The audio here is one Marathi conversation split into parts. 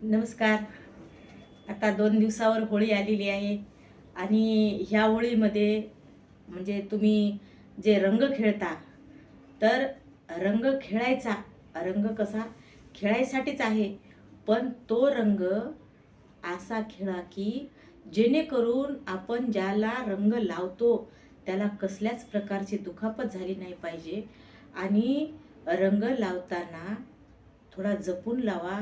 नमस्कार. आता 2 दिवसावर होळी आलेली आहे आणि ह्या होळीमध्ये म्हणजे तुम्ही जे रंग खेळता, तर रंग खेळायचा, रंग कसा खेळायसाठीच आहे. पण तो रंग असा खेळा की जेणेकरून आपण ज्याला रंग लावतो त्याला कसल्याच प्रकारची दुखापत झाली नाही पाहिजे. आणि रंग लावताना थोडा जपून लावा,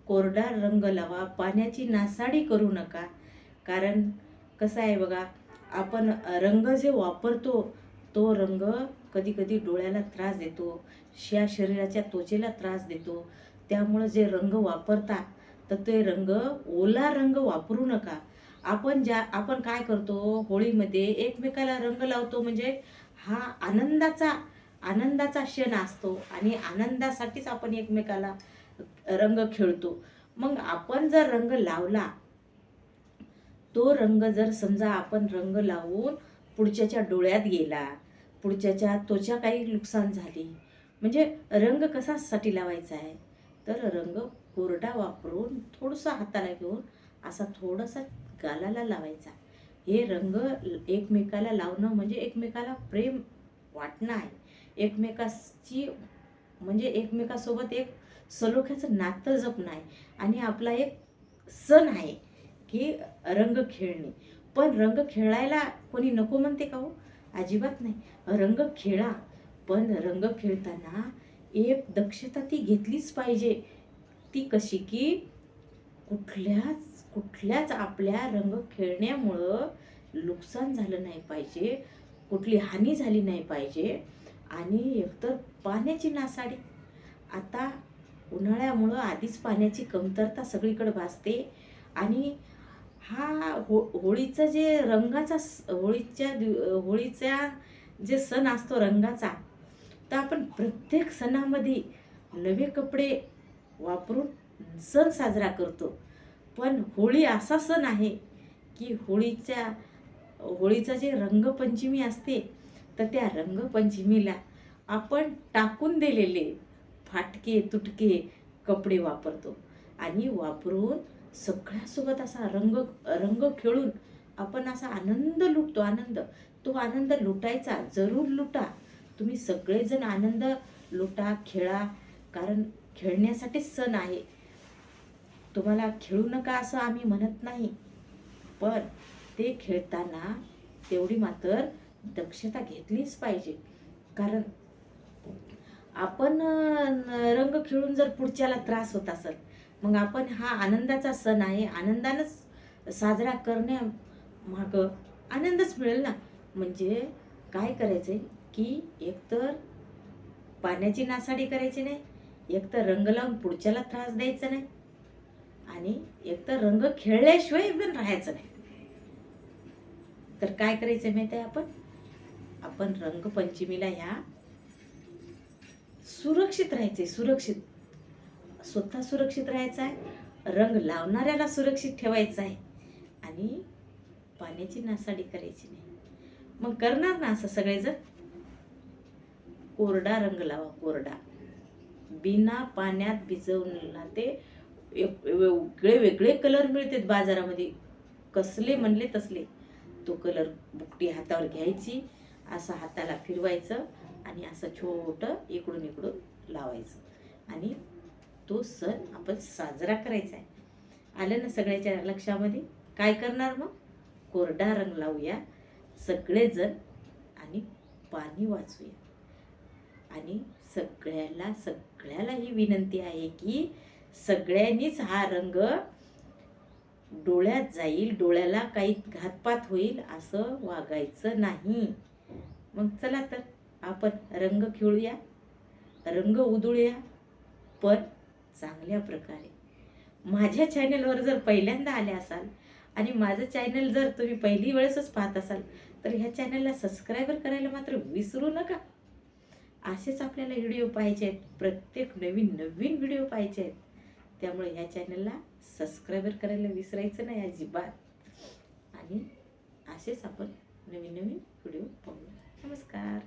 कोरडा रंग लावा, पाण्याची नासाडी करू नका. कारण कसं आहे बघा, आपण रंग जे वापरतो तो रंग कधी कधी डोळ्याला त्रास देतो, शरीराच्या त्वचेला त्रास देतो. त्यामुळं जे रंग वापरता तर ते रंग, ओला रंग वापरू नका. आपण काय करतो, होळीमध्ये एकमेकाला रंग लावतो म्हणजे हा आनंदाचा आनंदाचा क्षण असतो आणि आनंदासाठीच आपण एकमेकाला रंग खेळतो. मग आपण जर रंग लावला, तो रंग जर समजा आपण रंग लावून पुढच्याच्या डोळ्यात गेला, पुढच्याच्या त्वचा काही नुकसान झाली, म्हणजे रंग कशासाठी लावायचा आहे, तर रंग कोरडा वापरून थोडंसं हाताला घेऊन असा थोडासा गालाला लावायचा. हे रंग एकमेकाला लावणं म्हणजे एकमेकाला प्रेम वाटणं आहे. एकमेकाची म्हणजे एकमेकासोबत एक सलोख्याचं नातं जपणं आहे. आणि आपला एक सण आहे की रंग खेळणे. पण रंग खेळायला कोणी नको म्हणते का हो? अजिबात नाही. रंग खेळा, पण रंग खेळताना एक दक्षता ती घेतलीच पाहिजे. ती कशी की कुठल्याच आपल्या रंग खेळण्यामुळं नुकसान झालं नाही पाहिजे, कुठली हानी झाली नाही पाहिजे. आणि एकतर पाण्याची नासाडी. आता उन्हाळ्यामुळं आधीच पाण्याची कमतरता सगळीकडे भासते. आणि होळीचं जे होळीचा जे सण असतो रंगाचा, तर आपण प्रत्येक सणामध्ये नवे कपडे वापरून सण साजरा करतो. पण होळी असा सण आहे की होळीचा जे रंगपंचमी असते, तर त्या रंगपंचमीला आपण टाकून दिलेले फाटके तुटके कपडे वापरतो. आणि वापरून सगळ्यासोबत असा रंग रंग खेळून आपण असा आनंद लुटतो. तो आनंद लुटायचा, जरूर लुटा. तुम्ही सगळेजण आनंद लुटा, खेळा. कारण खेळण्यासाठीच सण आहे. तुम्हाला खेळू नका असं आम्ही म्हणत नाही, पण ते खेळताना तेवढी मात्र दक्षता घेतलीच पाहिजे. कारण आपण रंग खेळून जर पुढच्याला त्रास होत असेल, मग आपण हा आनंदाचा सण आहे, आनंदानंच साजरा करण्यामागं आनंदच मिळेल ना. म्हणजे काय करायचंय की एकतर पाण्याची नासाडी करायची नाही, एकतर रंग लावून पुढच्याला त्रास द्यायचा नाही, आणि एकतर रंग खेळल्याशिवाय पण राहायचं नाही. तर काय करायचं माहिती आहे, आपण रंगपंचमीला ह्या सुरक्षित राहायचे, स्वतः सुरक्षित राहायचं आहे, रंग लावणाऱ्याला सुरक्षित ठेवायचं आहे, आणि पाण्याची नासाडी करायची नाही. मग करणार ना असं सगळेजण? कोरडा रंग लावा, कोरडा. बिना पाण्यात भिजवला ते वेगळे वेगळे कलर मिळतात बाजारामध्ये, कसले म्हणले तसले. तो कलर बुकटी हातावर घ्यायची, असं हाताला फिरवायचं आणि असं छोटं इकडून इकडून लावायचं, आणि तो सण आपण साजरा करायचा आहे. आलं ना सगळ्याच्या लक्षामध्ये? काय करणार मग? कोरडा रंग लावूया सगळेजण आणि पाणी वाचूया. आणि सगळ्याला ही विनंती आहे की सगळ्यांनीच हा रंग डोळ्यात जाईल, डोळ्याला काही घातपात होईल असं वागायचं नाही. मग चला तर आपण रंग खेळूया, रंग उधळूया, पण चांगल्या प्रकारे. माझ्या चॅनलवर जर पहिल्यांदा आले असाल आणि माझं चॅनल जर तुम्ही पहिली वेळेसच पाहत असाल, तर ह्या चॅनलला सबस्क्राईबर करायला मात्र विसरू नका. असेच आपल्याला व्हिडिओ पाहायचे आहेत, प्रत्येक नवीन नवीन व्हिडिओ पाहायचे आहेत. त्यामुळे ह्या चॅनलला सबस्क्राईबर करायला विसरायचं नाही अजिबात. आणि असेच आपण नवीन नवीन व्हिडिओ पाहूया. नमस्कार.